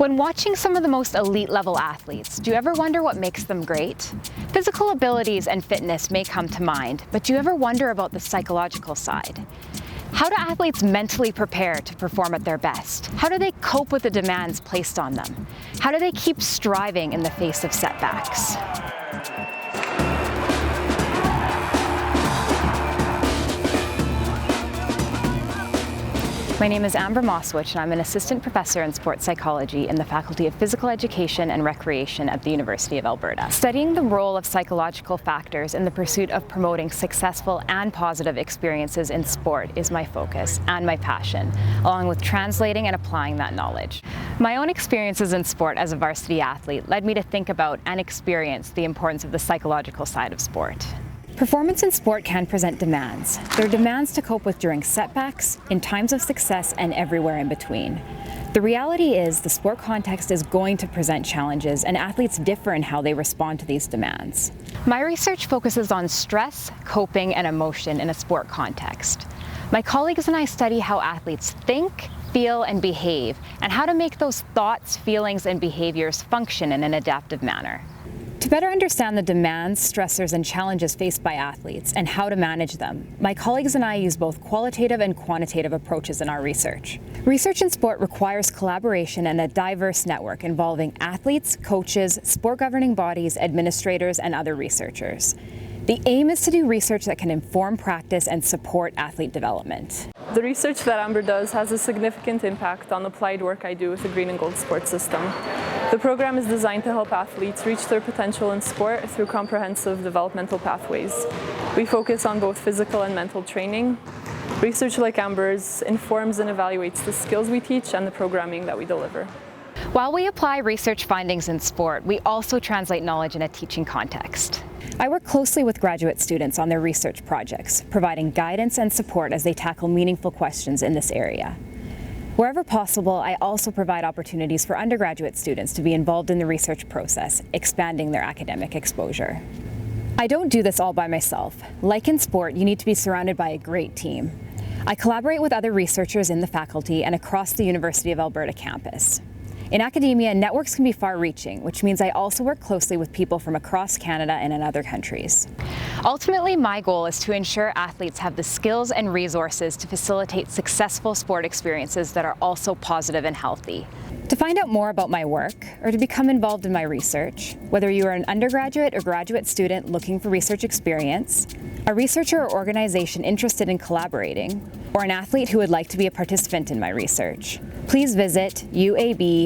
When watching some of the most elite level athletes, do you ever wonder what makes them great? Physical abilities and fitness may come to mind, but do you ever wonder about the psychological side? How do athletes mentally prepare to perform at their best? How do they cope with the demands placed on them? How do they keep striving in the face of setbacks? My name is Mosewich, and I'm an assistant professor in sports psychology in the Faculty of Physical Education and Recreation at the University of Alberta. Studying the role of psychological factors in the pursuit of promoting successful and positive experiences in sport is my focus and my passion, along with translating and applying that knowledge. My own experiences in sport as a varsity athlete led me to think about and experience the importance of the psychological side of sport. Performance in sport can present demands. There are demands to cope with during setbacks, in times of success, and everywhere in between. The reality is the sport context is going to present challenges, and athletes differ in how they respond to these demands. My research focuses on stress, coping, and emotion in a sport context. My colleagues and I study how athletes think, feel, and behave, and how to make those thoughts, feelings, and behaviors function in an adaptive manner. To better understand the demands, stressors, and challenges faced by athletes and how to manage them, my colleagues and I use both qualitative and quantitative approaches in our research. Research in sport requires collaboration and a diverse network involving athletes, coaches, sport governing bodies, administrators, and other researchers. The aim is to do research that can inform practice and support athlete development. The research that Amber does has a significant impact on applied work I do with the Green and Gold Sports System. The program is designed to help athletes reach their potential in sport through comprehensive developmental pathways. We focus on both physical and mental training. Research like Amber's informs and evaluates the skills we teach and the programming that we deliver. While we apply research findings in sport, we also translate knowledge in a teaching context. I work closely with graduate students on their research projects, providing guidance and support as they tackle meaningful questions in this area. Wherever possible, I also provide opportunities for undergraduate students to be involved in the research process, expanding their academic exposure. I don't do this all by myself. Like in sport, you need to be surrounded by a great team. I collaborate with other researchers in the faculty and across the University of Alberta campus. In academia, networks can be far-reaching, which means I also work closely with people from across Canada and in other countries. Ultimately, my goal is to ensure athletes have the skills and resources to facilitate successful sport experiences that are also positive and healthy. To find out more about my work, or to become involved in my research, whether you are an undergraduate or graduate student looking for research experience, a researcher or organization interested in collaborating, or an athlete who would like to be a participant in my research, please visit uab.ca/per.